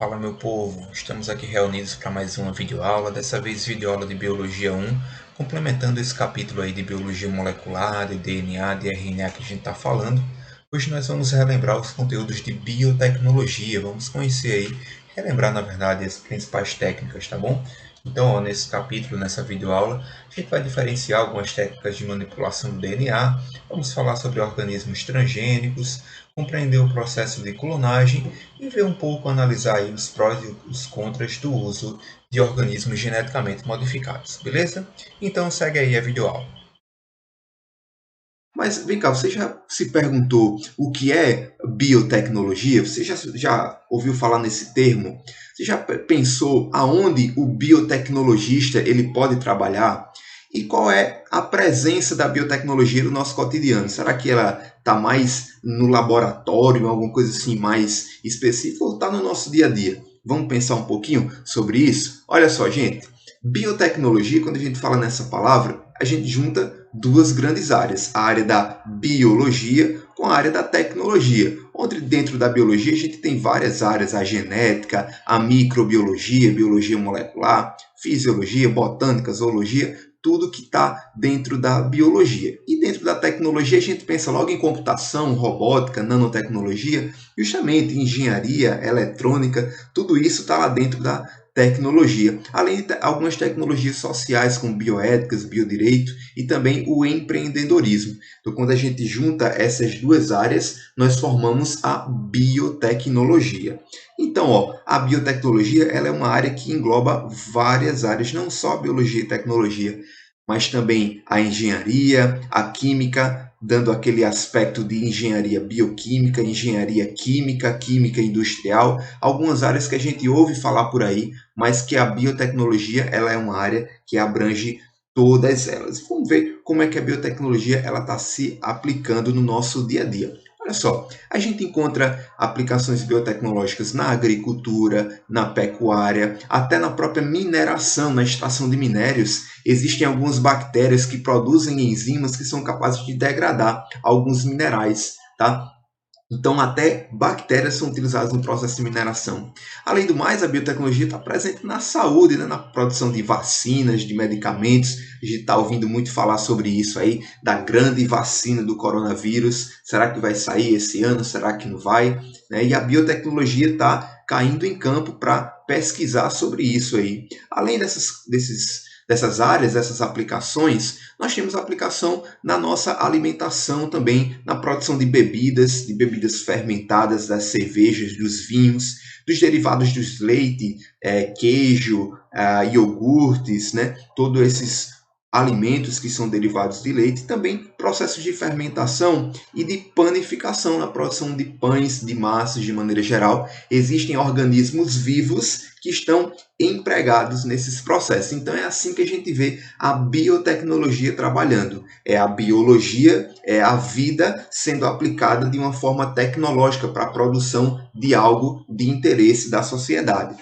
Fala meu povo, estamos aqui reunidos para mais uma videoaula, dessa vez videoaula de Biologia 1, complementando esse capítulo aí de Biologia Molecular, de DNA, de RNA que a gente está falando. Hoje nós vamos relembrar os conteúdos de biotecnologia, vamos conhecer aí, relembrar na verdade as principais técnicas, tá bom? Então, ó, nesse capítulo, nessa videoaula, a gente vai diferenciar algumas técnicas de manipulação do DNA, vamos falar sobre organismos transgênicos, compreender o processo de clonagem e ver um pouco, analisar aí os prós e os contras do uso de organismos geneticamente modificados, beleza? Então segue aí a videoaula. Mas vem cá, você já se perguntou o que é biotecnologia? Você já ouviu falar nesse termo? Você já pensou aonde o biotecnologista ele pode trabalhar? E qual é a presença da biotecnologia no nosso cotidiano? Será que ela está mais no laboratório, alguma coisa assim mais específica, ou está no nosso dia a dia? Vamos pensar um pouquinho sobre isso? Olha só, gente. Biotecnologia, quando a gente fala nessa palavra, a gente junta duas grandes áreas, a área da biologia com a área da tecnologia. Onde dentro da biologia a gente tem várias áreas, a genética, a microbiologia, biologia molecular, fisiologia, botânica, zoologia, tudo que está dentro da biologia. E dentro da tecnologia a gente pensa logo em computação, robótica, nanotecnologia, justamente engenharia, eletrônica, tudo isso está lá dentro da tecnologia, além de algumas tecnologias sociais como bioéticas, biodireito e também o empreendedorismo. Então, quando a gente junta essas duas áreas, nós formamos a biotecnologia. Então, a biotecnologia ela é uma área que engloba várias áreas, não só a biologia e tecnologia, mas também a engenharia, a química, dando aquele aspecto de engenharia bioquímica, engenharia química, química industrial, algumas áreas que a gente ouve falar por aí, mas que a biotecnologia ela é uma área que abrange todas elas. Vamos ver como é que a biotecnologia ela está se aplicando no nosso dia a dia. Olha só, a gente encontra aplicações biotecnológicas na agricultura, na pecuária, até na própria mineração, na extração de minérios. Existem algumas bactérias que produzem enzimas que são capazes de degradar alguns minerais, tá? Então, até bactérias são utilizadas no processo de mineração. Além do mais, a biotecnologia está presente na saúde, né? Na produção de vacinas, de medicamentos. A gente está ouvindo muito falar sobre isso aí, da grande vacina do coronavírus. Será que vai sair esse ano? Será que não vai? Né? E a biotecnologia está caindo em campo para pesquisar sobre isso aí. Além dessas áreas, dessas aplicações, nós temos aplicação na nossa alimentação também, na produção de bebidas fermentadas, das cervejas, dos vinhos, dos derivados dos leite, queijo, iogurtes, né? Todos esses alimentos que são derivados de leite, também processos de fermentação e de panificação na produção de pães, de massas de maneira geral. Existem organismos vivos que estão empregados nesses processos. Então é assim que a gente vê a biotecnologia trabalhando. É a biologia, é a vida sendo aplicada de uma forma tecnológica para a produção de algo de interesse da sociedade.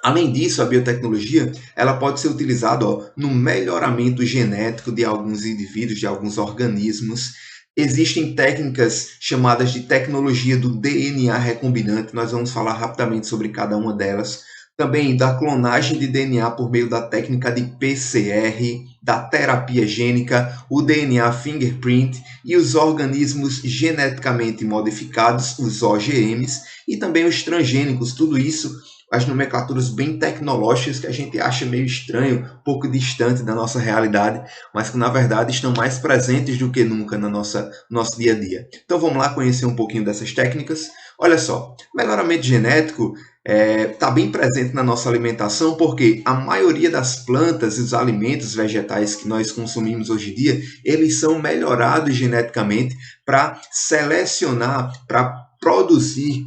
Além disso, a biotecnologia ela pode ser utilizada no melhoramento genético de alguns indivíduos, de alguns organismos. Existem técnicas chamadas de tecnologia do DNA recombinante, nós vamos falar rapidamente sobre cada uma delas. Também da clonagem de DNA por meio da técnica de PCR, da terapia gênica, o DNA fingerprint e os organismos geneticamente modificados, os OGMs, e também os transgênicos, tudo isso as nomenclaturas bem tecnológicas que a gente acha meio estranho, um pouco distante da nossa realidade, mas que na verdade estão mais presentes do que nunca no nosso dia a dia. Então vamos lá conhecer um pouquinho dessas técnicas. Olha só, melhoramento genético está bem presente na nossa alimentação porque a maioria das plantas e os alimentos vegetais que nós consumimos hoje em dia, eles são melhorados geneticamente para selecionar, para produzir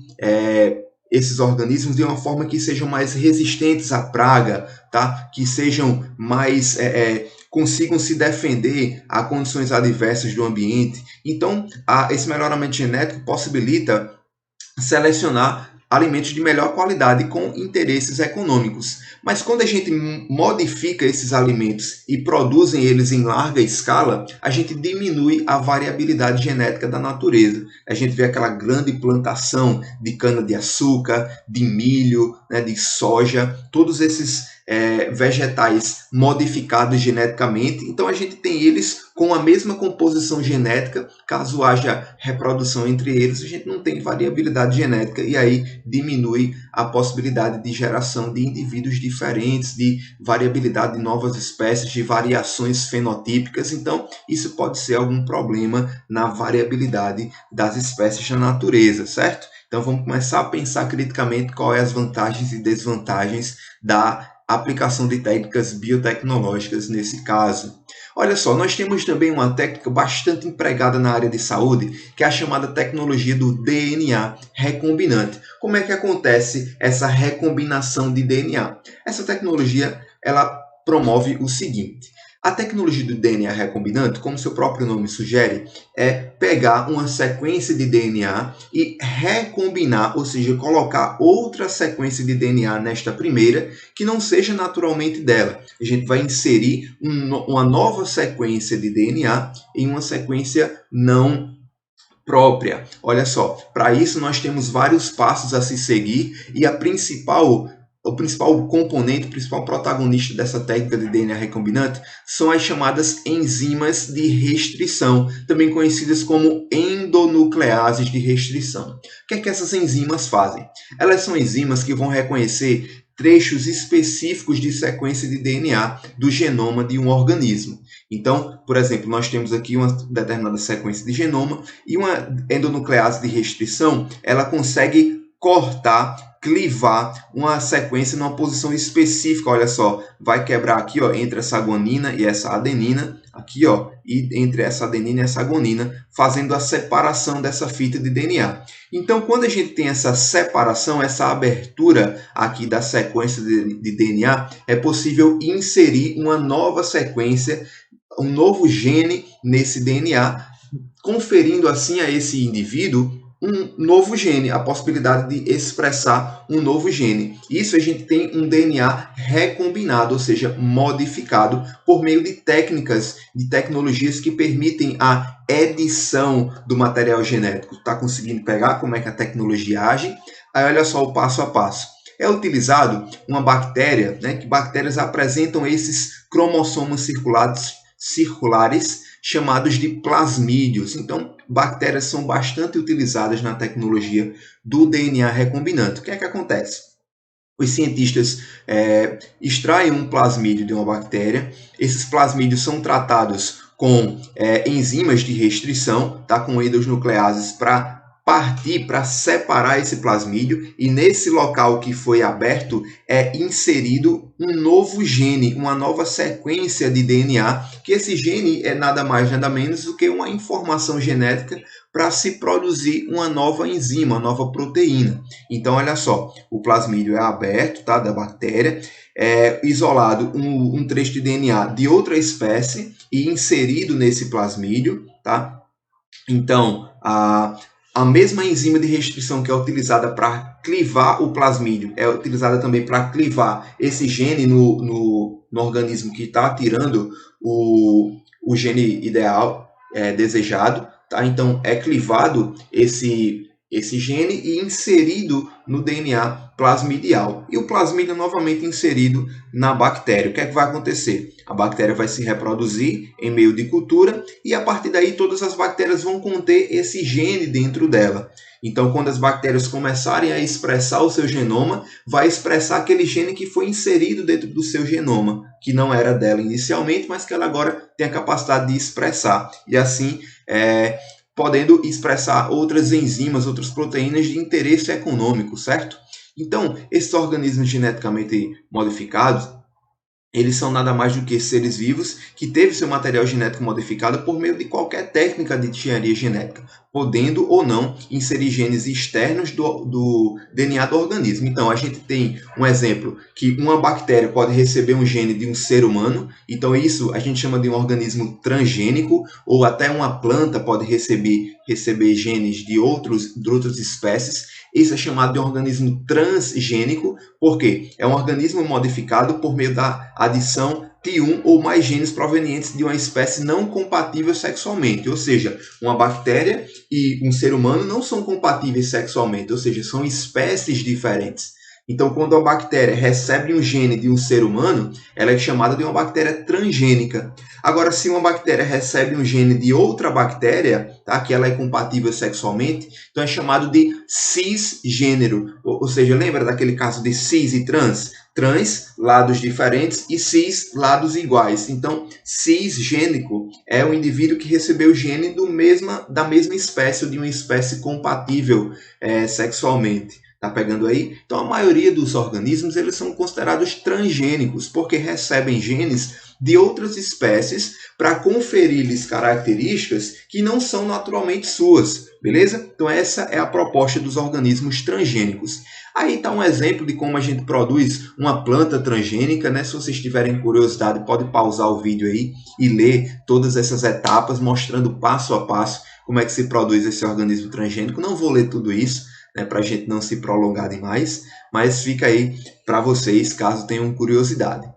esses organismos de uma forma que sejam mais resistentes à praga, tá? Que sejam mais consigam se defender a condições adversas do ambiente. Então, esse melhoramento genético possibilita selecionar alimentos de melhor qualidade com interesses econômicos. Mas quando a gente modifica esses alimentos e produzem eles em larga escala, a gente diminui a variabilidade genética da natureza. A gente vê aquela grande plantação de cana-de-açúcar, de milho, né, de soja, todos esses vegetais modificados geneticamente. Então a gente tem eles com a mesma composição genética. Caso haja reprodução entre eles, a gente não tem variabilidade genética e aí diminui a possibilidade de geração de indivíduos diferentes, de variabilidade de novas espécies, de variações fenotípicas. Então isso pode ser algum problema na variabilidade das espécies na natureza, certo? Então vamos começar a pensar criticamente quais as vantagens e desvantagens da aplicação de técnicas biotecnológicas nesse caso. Olha só, nós temos também uma técnica bastante empregada na área de saúde, que é a chamada tecnologia do DNA recombinante. Como é que acontece essa recombinação de DNA? Essa tecnologia, ela promove o seguinte: a tecnologia do DNA recombinante, como seu próprio nome sugere, é pegar uma sequência de DNA e recombinar, ou seja, colocar outra sequência de DNA nesta primeira, que não seja naturalmente dela. A gente vai inserir uma nova sequência de DNA em uma sequência não própria. Olha só, para isso nós temos vários passos a se seguir e o principal componente, o principal protagonista dessa técnica de DNA recombinante são as chamadas enzimas de restrição, também conhecidas como endonucleases de restrição. O que é que essas enzimas fazem? Elas são enzimas que vão reconhecer trechos específicos de sequência de DNA do genoma de um organismo. Então, por exemplo, nós temos aqui uma determinada sequência de genoma e uma endonuclease de restrição, ela consegue cortar, clivar uma sequência numa posição específica. Olha só, vai quebrar aqui, ó, entre essa guanina e essa adenina, aqui, ó, e entre essa adenina e essa guanina, fazendo a separação dessa fita de DNA. Então, quando a gente tem essa separação, essa abertura aqui da sequência de DNA, é possível inserir uma nova sequência, um novo gene nesse DNA, conferindo assim a esse indivíduo um novo gene, a possibilidade de expressar um novo gene. Isso a gente tem um DNA recombinado, ou seja, modificado por meio de técnicas, de tecnologias que permitem a edição do material genético. Está conseguindo pegar como é que a tecnologia age? Aí olha só o passo a passo. É utilizado uma bactéria, né, que bactérias apresentam esses cromossomos circulares chamados de plasmídios. Então, bactérias são bastante utilizadas na tecnologia do DNA recombinante. O que é que acontece? Os cientistas extraem um plasmídio de uma bactéria. Esses plasmídios são tratados com enzimas de restrição, tá? Com endonucleases para partir, para separar esse plasmídio, e nesse local que foi aberto é inserido um novo gene, uma nova sequência de DNA, que esse gene é nada mais, nada menos do que uma informação genética para se produzir uma nova enzima, uma nova proteína. Então, olha só, o plasmídio é aberto, tá, da bactéria, é isolado um trecho de DNA de outra espécie e inserido nesse plasmídio, tá? Então, a mesma enzima de restrição que é utilizada para clivar o plasmídio é utilizada também para clivar esse gene no organismo que está tirando o gene ideal, desejado. Tá? Então, é clivado esse gene e inserido no DNA plasmidial. E o plasmídio novamente inserido na bactéria. O que é que vai acontecer? A bactéria vai se reproduzir em meio de cultura e a partir daí todas as bactérias vão conter esse gene dentro dela. Então, quando as bactérias começarem a expressar o seu genoma, vai expressar aquele gene que foi inserido dentro do seu genoma, que não era dela inicialmente, mas que ela agora tem a capacidade de expressar. E assim, podendo expressar outras enzimas, outras proteínas de interesse econômico, certo? Então, esses organismos geneticamente modificados, eles são nada mais do que seres vivos que teve seu material genético modificado por meio de qualquer técnica de engenharia genética, podendo ou não inserir genes externos do DNA do organismo. Então, a gente tem um exemplo que uma bactéria pode receber um gene de um ser humano, então isso a gente chama de um organismo transgênico, ou até uma planta pode receber genes de outras espécies. Esse é chamado de um organismo transgênico, porque é um organismo modificado por meio da adição de um ou mais genes provenientes de uma espécie não compatível sexualmente, ou seja, uma bactéria e um ser humano não são compatíveis sexualmente, ou seja, são espécies diferentes. Então, quando a bactéria recebe um gene de um ser humano, ela é chamada de uma bactéria transgênica. Agora, se uma bactéria recebe um gene de outra bactéria, tá, que ela é compatível sexualmente, então é chamado de cisgênero. Ou seja, lembra daquele caso de cis e trans? Trans, lados diferentes, e cis, lados iguais. Então, cisgênico é o indivíduo que recebeu o gene da mesma espécie, ou de uma espécie compatível sexualmente. Tá pegando aí? Então, a maioria dos organismos eles são considerados transgênicos, porque recebem genes de outras espécies para conferir-lhes características que não são naturalmente suas, beleza? Então, essa é a proposta dos organismos transgênicos. Aí está um exemplo de como a gente produz uma planta transgênica, né? Se vocês tiverem curiosidade, pode pausar o vídeo aí e ler todas essas etapas, mostrando passo a passo como é que se produz esse organismo transgênico. Não vou ler tudo isso, para a gente não se prolongar demais, mas fica aí para vocês, caso tenham curiosidade.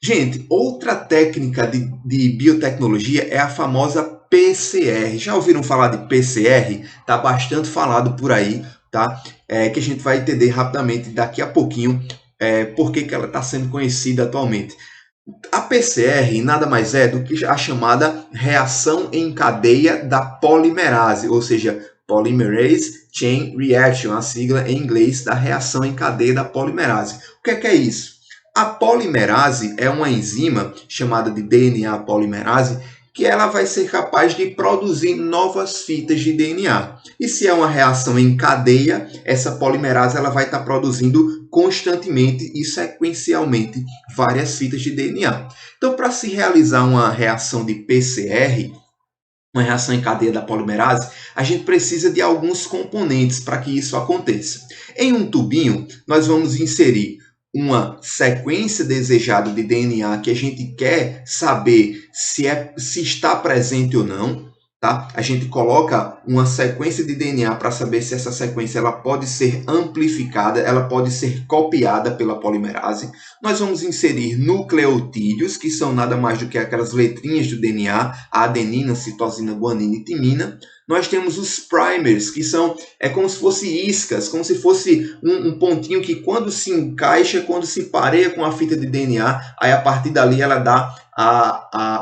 Gente, outra técnica de biotecnologia é a famosa PCR. Já ouviram falar de PCR? Está bastante falado por aí, tá? Que a gente vai entender rapidamente daqui a pouquinho por que ela está sendo conhecida atualmente. A PCR nada mais é do que a chamada reação em cadeia da polimerase, ou seja, Polymerase Chain Reaction, a sigla em inglês da reação em cadeia da polimerase. O que é isso? A polimerase é uma enzima chamada de DNA polimerase que ela vai ser capaz de produzir novas fitas de DNA. E se é uma reação em cadeia, essa polimerase ela vai estar produzindo constantemente e sequencialmente várias fitas de DNA. Então, para se realizar uma reação de PCR, uma reação em cadeia da polimerase, a gente precisa de alguns componentes para que isso aconteça. Em um tubinho, nós vamos inserir uma sequência desejada de DNA que a gente quer saber se está presente ou não. Tá? A gente coloca uma sequência de DNA para saber se essa sequência ela pode ser amplificada, ela pode ser copiada pela polimerase. Nós vamos inserir nucleotídeos, que são nada mais do que aquelas letrinhas do DNA, a adenina, citosina, guanina e timina. Nós temos os primers, que são como se fossem iscas, como se fosse um pontinho que quando se encaixa, quando se pareia com a fita de DNA, aí a partir dali ela dá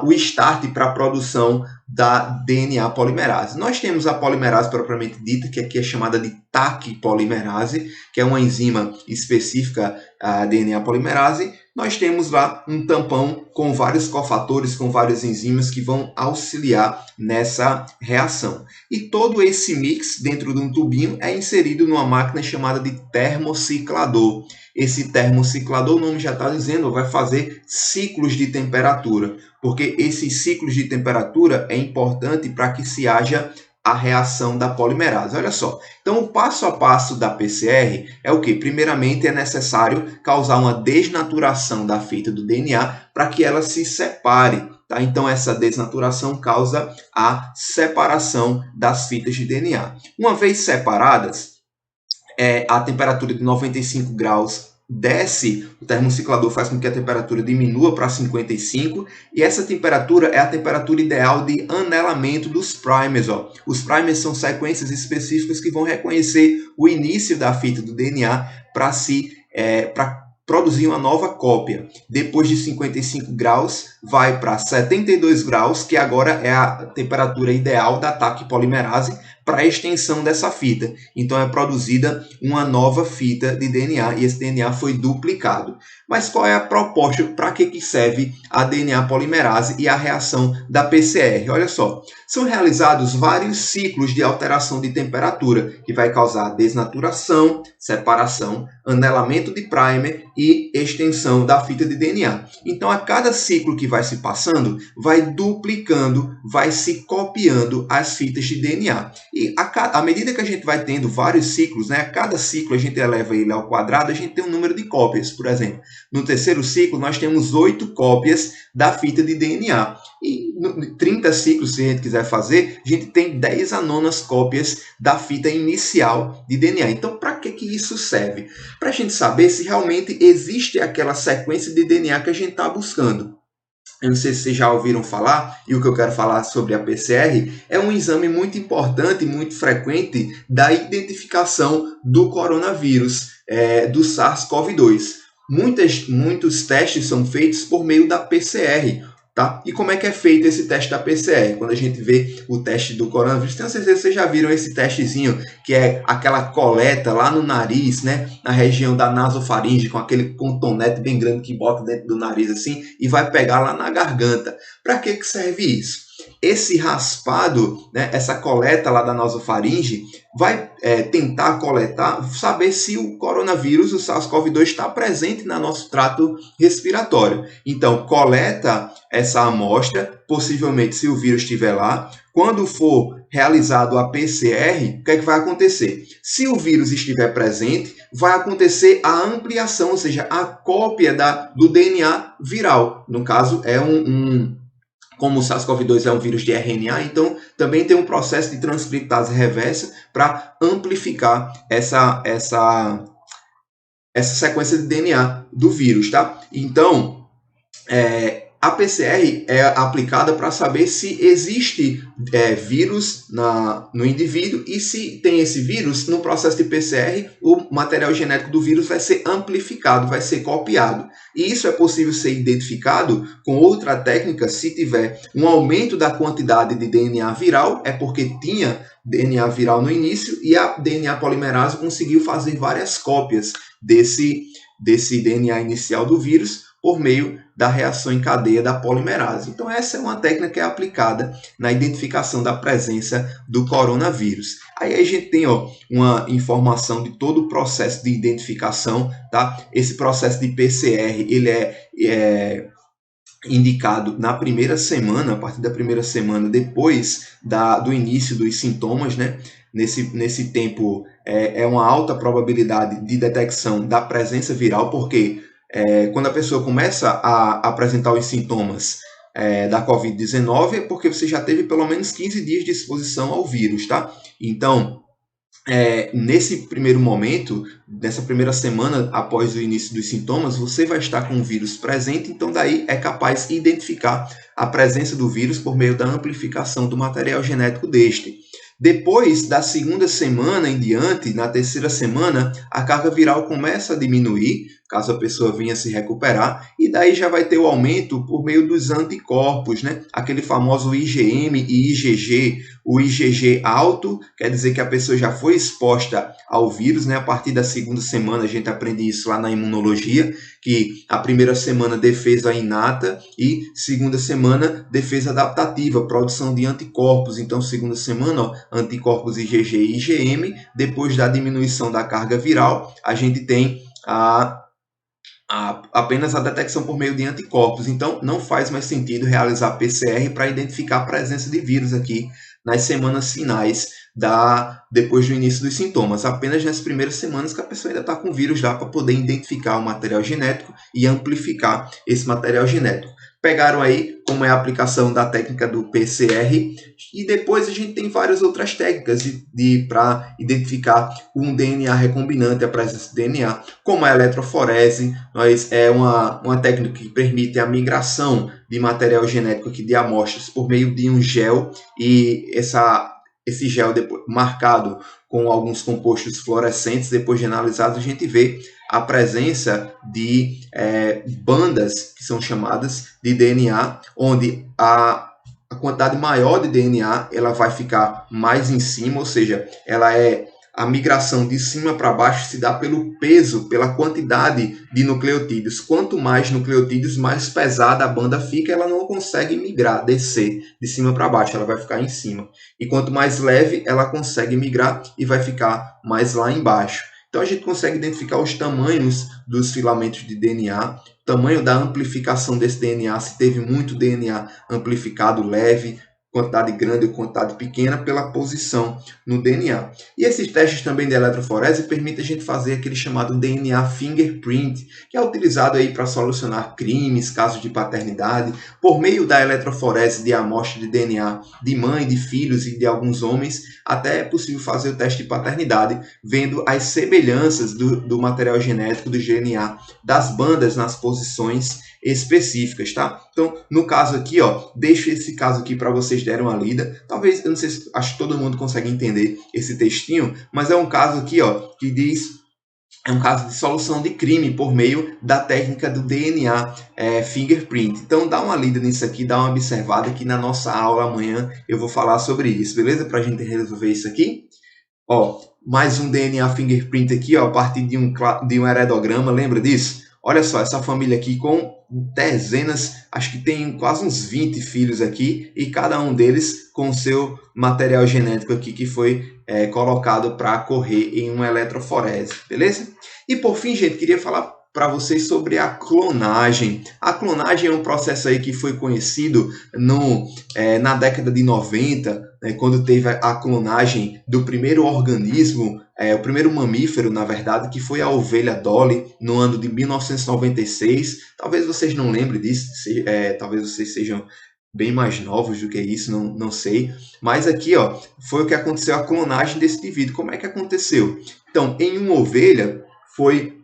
o start para a produção da DNA polimerase. Nós temos a polimerase propriamente dita, que aqui é chamada de Taq polimerase, que é uma enzima específica a DNA polimerase. Nós temos lá um tampão com vários cofatores, com várias enzimas que vão auxiliar nessa reação. E todo esse mix dentro de um tubinho é inserido numa máquina chamada de termociclador. Esse termociclador, o nome já está dizendo, vai fazer ciclos de temperatura, porque esses ciclos de temperatura é importante para que se haja a reação da polimerase. Olha só, então o passo a passo da PCR é o que? Primeiramente é necessário causar uma desnaturação da fita do DNA para que ela se separe. Tá? Então essa desnaturação causa a separação das fitas de DNA. Uma vez separadas, a temperatura de 95 graus desce, o termociclador faz com que a temperatura diminua para 55, e essa temperatura é a temperatura ideal de anelamento dos primers. Ó. Os primers são sequências específicas que vão reconhecer o início da fita do DNA para produzir uma nova cópia. Depois de 55 graus, vai para 72 graus, que agora é a temperatura ideal da Taq polimerase para a extensão dessa fita. Então, é produzida uma nova fita de DNA e esse DNA foi duplicado. Mas qual é a proposta? Para que serve a DNA polimerase e a reação da PCR? Olha só, são realizados vários ciclos de alteração de temperatura, que vai causar desnaturação, separação, anelamento de primer e extensão da fita de DNA. Então, a cada ciclo que vai se passando, vai duplicando, vai se copiando as fitas de DNA. E à medida que a gente vai tendo vários ciclos, né, a cada ciclo a gente eleva ele ao quadrado, a gente tem um número de cópias. Por exemplo, no terceiro ciclo nós temos 8 cópias da fita de DNA. E 30 ciclos, se a gente quiser fazer, a gente tem 10 a nonas cópias da fita inicial de DNA. Então, para que isso serve? Para a gente saber se realmente existe aquela sequência de DNA que a gente está buscando. Eu não sei se vocês já ouviram falar, e o que eu quero falar sobre a PCR é um exame muito importante, muito frequente da identificação do coronavírus, do SARS-CoV-2. Muitos testes são feitos por meio da PCR. Tá? E como é que é feito esse teste da PCR? Quando a gente vê o teste do coronavírus, tenho certeza que vocês já viram esse testezinho, que é aquela coleta lá no nariz, né? Na região da nasofaringe, com aquele cotonete bem grande que bota dentro do nariz assim, e vai pegar lá na garganta. Para que serve isso? Esse raspado, né, essa coleta lá da nasofaringe, vai tentar coletar, saber se o coronavírus, o SARS-CoV-2, está presente no nosso trato respiratório. Então, coleta essa amostra, possivelmente se o vírus estiver lá. Quando for realizado a PCR, o que é que vai acontecer? Se o vírus estiver presente, vai acontecer a ampliação, ou seja, a cópia do DNA viral. No caso, como o SARS-CoV-2 é um vírus de RNA, então também tem um processo de transcriptase reversa para amplificar essa sequência de DNA do vírus, tá? Então, a PCR é aplicada para saber se existe vírus no indivíduo, e se tem esse vírus, no processo de PCR, o material genético do vírus vai ser amplificado, vai ser copiado. E isso é possível ser identificado com outra técnica. Se tiver um aumento da quantidade de DNA viral, é porque tinha DNA viral no início e a DNA polimerase conseguiu fazer várias cópias desse DNA inicial do vírus por meio da reação em cadeia da polimerase. Então, essa é uma técnica que é aplicada na identificação da presença do coronavírus. Aí a gente tem uma informação de todo o processo de identificação, tá? Esse processo de PCR, ele é indicado na primeira semana, a partir da primeira semana depois do início dos sintomas, né? Nesse tempo, é uma alta probabilidade de detecção da presença viral, porque quando a pessoa começa a apresentar os sintomas da Covid-19, é porque você já teve pelo menos 15 dias de exposição ao vírus, tá? Então, nesse primeiro momento, nessa primeira semana após o início dos sintomas, você vai estar com o vírus presente, então daí é capaz de identificar a presença do vírus por meio da amplificação do material genético deste. Depois da segunda semana em diante, na terceira semana, a carga viral começa a diminuir, caso a pessoa venha se recuperar, e daí já vai ter o aumento por meio dos anticorpos, né? Aquele famoso IgM e IgG. O IgG alto quer dizer que a pessoa já foi exposta ao vírus, né? A partir da segunda semana, a gente aprende isso lá na imunologia, que a primeira semana defesa inata e segunda semana defesa adaptativa, produção de anticorpos. Então, segunda semana, anticorpos IgG e IgM. Depois da diminuição da carga viral, a gente tem apenas a detecção por meio de anticorpos. Então, não faz mais sentido realizar PCR para identificar a presença de vírus aqui nas semanas finais depois do início dos sintomas. Apenas nas primeiras semanas que a pessoa ainda está com vírus lá, para poder identificar o material genético e amplificar esse material genético. Pegaram aí como é a aplicação da técnica do PCR, e depois a gente tem várias outras técnicas para identificar um DNA recombinante, a presença de DNA, como a eletroforese. É uma técnica que permite a migração de material genético aqui de amostras por meio de um gel, e esse gel depois, marcado com alguns compostos fluorescentes, depois de analisados, a gente vê a presença de bandas, que são chamadas de DNA, onde a quantidade maior de DNA ela vai ficar mais em cima, ou seja, a migração de cima para baixo se dá pelo peso, pela quantidade de nucleotídeos. Quanto mais nucleotídeos, mais pesada a banda fica, ela não consegue migrar, descer de cima para baixo, ela vai ficar em cima. E quanto mais leve, ela consegue migrar e vai ficar mais lá embaixo. Então, a gente consegue identificar os tamanhos dos filamentos de DNA, tamanho da amplificação desse DNA, se teve muito DNA amplificado leve, quantidade grande ou quantidade pequena pela posição no DNA. E esses testes também de eletroforese permitem a gente fazer aquele chamado DNA fingerprint, que é utilizado aí para solucionar crimes, casos de paternidade, por meio da eletroforese de amostra de DNA de mãe, de filhos e de alguns homens, até é possível fazer o teste de paternidade, vendo as semelhanças do material genético do DNA das bandas nas posições específicas, tá? Então, no caso aqui, ó, deixo esse caso aqui para vocês darem uma lida. Talvez, eu não sei se acho que todo mundo consegue entender esse textinho, mas é um caso aqui, ó, que diz é um caso de solução de crime por meio da técnica do DNA fingerprint. Então, dá uma lida nisso aqui, dá uma observada que na nossa aula amanhã eu vou falar sobre isso, beleza? Para a gente resolver isso aqui. Ó, mais um DNA fingerprint aqui, ó, a partir de um heredograma, lembra disso? Olha só, essa família aqui com dezenas, acho que tem quase uns 20 filhos aqui, e cada um deles com seu material genético aqui que foi colocado para correr em uma eletroforese, beleza? E por fim, gente, queria falar para vocês sobre a clonagem. A clonagem é um processo aí que foi conhecido na década de 90, né, quando teve a clonagem do primeiro organismo, o primeiro mamífero, na verdade, que foi a ovelha Dolly, no ano de 1996. Talvez vocês não lembrem disso, talvez vocês sejam bem mais novos do que isso, não sei. Mas aqui, ó, foi o que aconteceu, a clonagem desse indivíduo. Como é que aconteceu? Então, em uma ovelha foi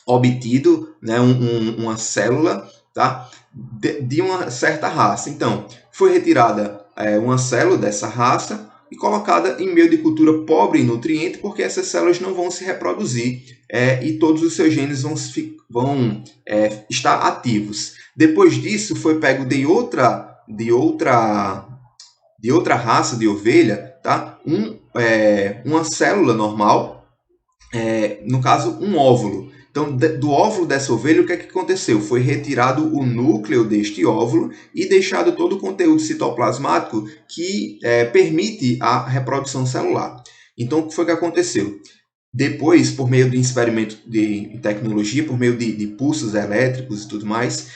obtido, né, uma célula, tá, de uma certa raça. Então, foi retirada uma célula dessa raça e colocada em meio de cultura pobre em nutrientes, porque essas células não vão se reproduzir e todos os seus genes vão estar ativos. Depois disso, foi pego de outra raça de ovelha, tá, uma célula normal, no caso, um óvulo. Então, do óvulo dessa ovelha, o que é que aconteceu? Foi retirado o núcleo deste óvulo e deixado todo o conteúdo citoplasmático que permite a reprodução celular. Então, o que foi que aconteceu? Depois, por meio de experimento de tecnologia, por meio de pulsos elétricos e tudo mais,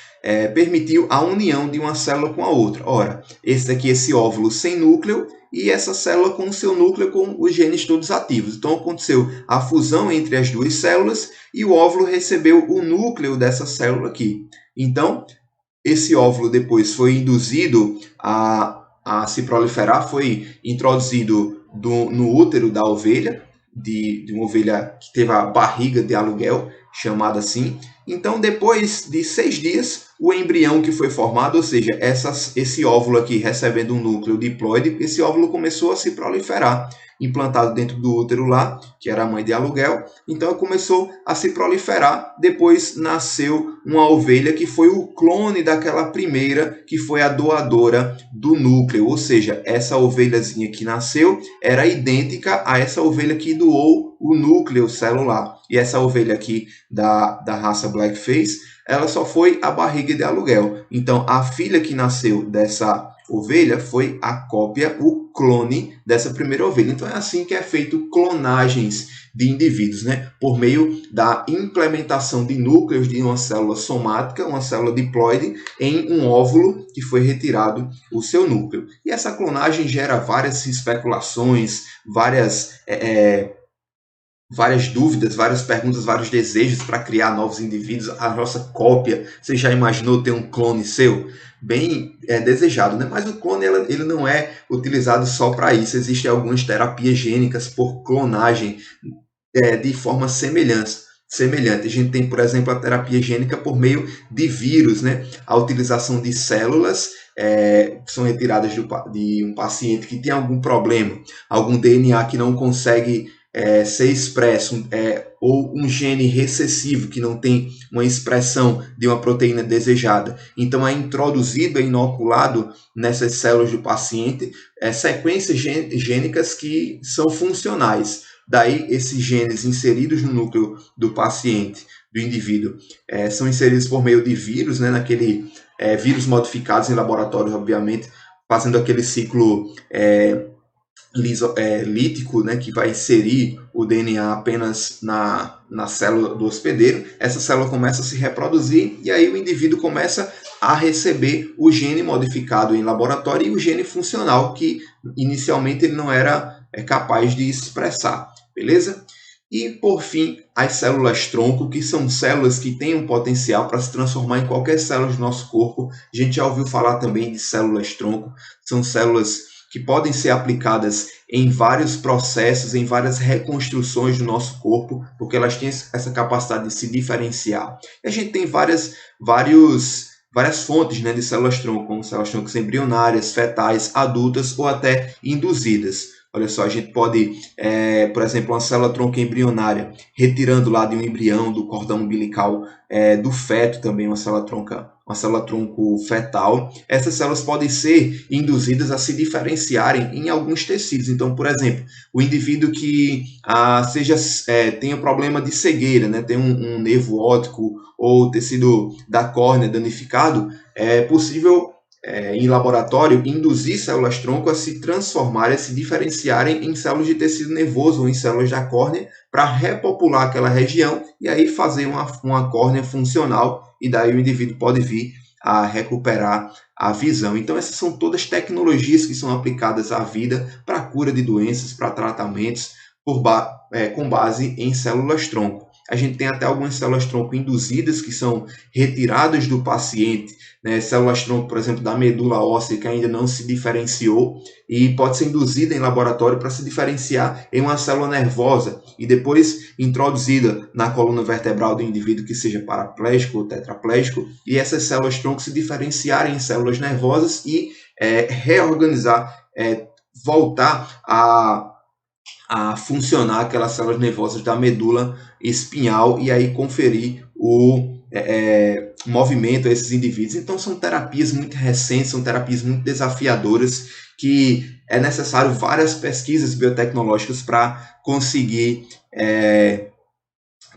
permitiu a união de uma célula com a outra. Ora, esse óvulo sem núcleo e essa célula com o seu núcleo com os genes todos ativos. Então aconteceu a fusão entre as duas células e o óvulo recebeu o núcleo dessa célula aqui. Então, esse óvulo depois foi induzido a se proliferar, foi introduzido no útero da ovelha, de uma ovelha que teve a barriga de aluguel, chamada assim. Então, depois de 6 dias, o embrião que foi formado, ou seja, esse óvulo aqui recebendo um núcleo diploide, esse óvulo começou a se proliferar, implantado dentro do útero lá, que era a mãe de aluguel. Então, começou a se proliferar. Depois nasceu uma ovelha que foi o clone daquela primeira, que foi a doadora do núcleo. Ou seja, essa ovelhazinha que nasceu era idêntica a essa ovelha que doou o núcleo celular. E essa ovelha aqui da raça Blackface, ela só foi a barriga de aluguel. Então, a filha que nasceu dessa ovelha foi a cópia, o clone dessa primeira ovelha. Então, é assim que é feito clonagens de indivíduos, né? Por meio da implementação de núcleos de uma célula somática, uma célula diploide, em um óvulo que foi retirado o seu núcleo. E essa clonagem gera várias especulações, várias dúvidas, várias perguntas, vários desejos para criar novos indivíduos. A nossa cópia, você já imaginou ter um clone seu? Bem desejado, né? Mas o clone ele não é utilizado só para isso. Existem algumas terapias gênicas por clonagem de forma semelhante. A gente tem, por exemplo, a terapia gênica por meio de vírus, né? A utilização de células que são retiradas de um paciente que tem algum problema, algum DNA que não consegue ser expresso, ou um gene recessivo que não tem uma expressão de uma proteína desejada. Então é introduzido, é inoculado nessas células do paciente sequências gênicas que são funcionais. Daí esses genes inseridos no núcleo do paciente, do indivíduo, são inseridos por meio de vírus, né, vírus modificados em laboratório, obviamente, fazendo aquele ciclo lítico, né, que vai inserir o DNA apenas na célula do hospedeiro. Essa célula começa a se reproduzir e aí o indivíduo começa a receber o gene modificado em laboratório e o gene funcional que inicialmente ele não era capaz de expressar, beleza? E, por fim, as células-tronco, que são células que têm um potencial para se transformar em qualquer célula do nosso corpo. A gente já ouviu falar também de células-tronco. São células que podem ser aplicadas em vários processos, em várias reconstruções do nosso corpo, porque elas têm essa capacidade de se diferenciar. E a gente tem várias fontes, né, de células-tronco, como células-tronco embrionárias, fetais, adultas ou até induzidas. Olha só, a gente pode, por exemplo, uma célula-tronco embrionária, retirando lá de um embrião, do cordão umbilical, do feto também, uma célula-tronco fetal. Essas células podem ser induzidas a se diferenciarem em alguns tecidos. Então, por exemplo, o indivíduo que tenha problema de cegueira, né, tem um nervo óptico ou tecido da córnea danificado, é possível em laboratório, induzir células-tronco a se transformarem, a se diferenciarem em células de tecido nervoso ou em células da córnea para repopular aquela região e aí fazer uma córnea funcional e daí o indivíduo pode vir a recuperar a visão. Então essas são todas tecnologias que são aplicadas à vida para a cura de doenças, para tratamentos com base em células-tronco. A gente tem até algumas células-tronco induzidas que são retiradas do paciente, né? Células-tronco, por exemplo, da medula óssea que ainda não se diferenciou e pode ser induzida em laboratório para se diferenciar em uma célula nervosa e depois introduzida na coluna vertebral do indivíduo que seja paraplégico ou tetraplégico e essas células-tronco se diferenciarem em células nervosas e reorganizar, voltar a funcionar aquelas células nervosas da medula espinhal e aí conferir o movimento a esses indivíduos. Então são terapias muito recentes, são terapias muito desafiadoras que é necessário várias pesquisas biotecnológicas para conseguir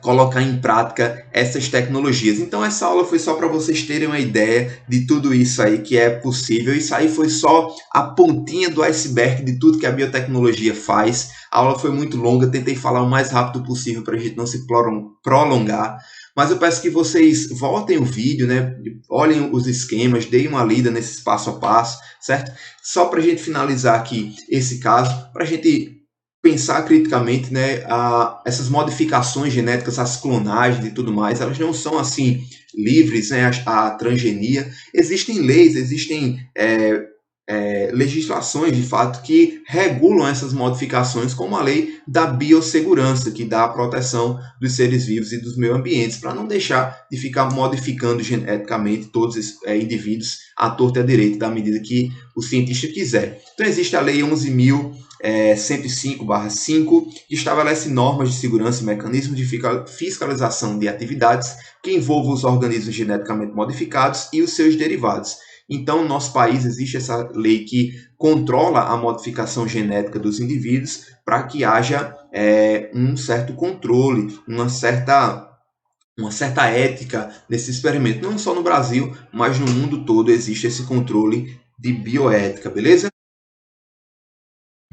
colocar em prática essas tecnologias. Então essa aula foi só para vocês terem uma ideia de tudo isso aí que é possível. Isso aí foi só a pontinha do iceberg de tudo que a biotecnologia faz. A aula foi muito longa, tentei falar o mais rápido possível para a gente não se prolongar. Mas eu peço que vocês voltem o vídeo, né? Olhem os esquemas, deem uma lida nesse passo a passo, certo? Só para a gente finalizar aqui esse caso, para a gente pensar criticamente, né, essas modificações genéticas, as clonagens e tudo mais, elas não são assim livres, né, a transgenia. Existem leis, existem legislações de fato que regulam essas modificações, como a lei da biossegurança, que dá a proteção dos seres vivos e dos meio ambientes, para não deixar de ficar modificando geneticamente todos os indivíduos à torta e à direita, da medida que o cientista quiser. Então existe a lei 11.105/5, que estabelece normas de segurança e mecanismos de fiscalização de atividades que envolvam os organismos geneticamente modificados e os seus derivados. Então, no nosso país existe essa lei que controla a modificação genética dos indivíduos para que haja um certo controle, uma certa ética nesse experimento. Não só no Brasil, mas no mundo todo existe esse controle de bioética, beleza?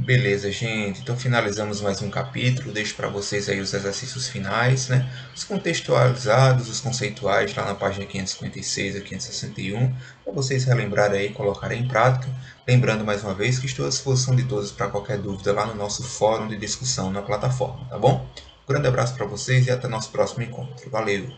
Beleza, gente. Então finalizamos mais um capítulo. Deixo para vocês aí os exercícios finais, né? Os contextualizados, os conceituais, lá na página 556 a 561, para vocês relembrarem aí e colocarem em prática. Lembrando mais uma vez que estou à disposição de todos para qualquer dúvida lá no nosso fórum de discussão na plataforma, tá bom? Um grande abraço para vocês e até nosso próximo encontro. Valeu!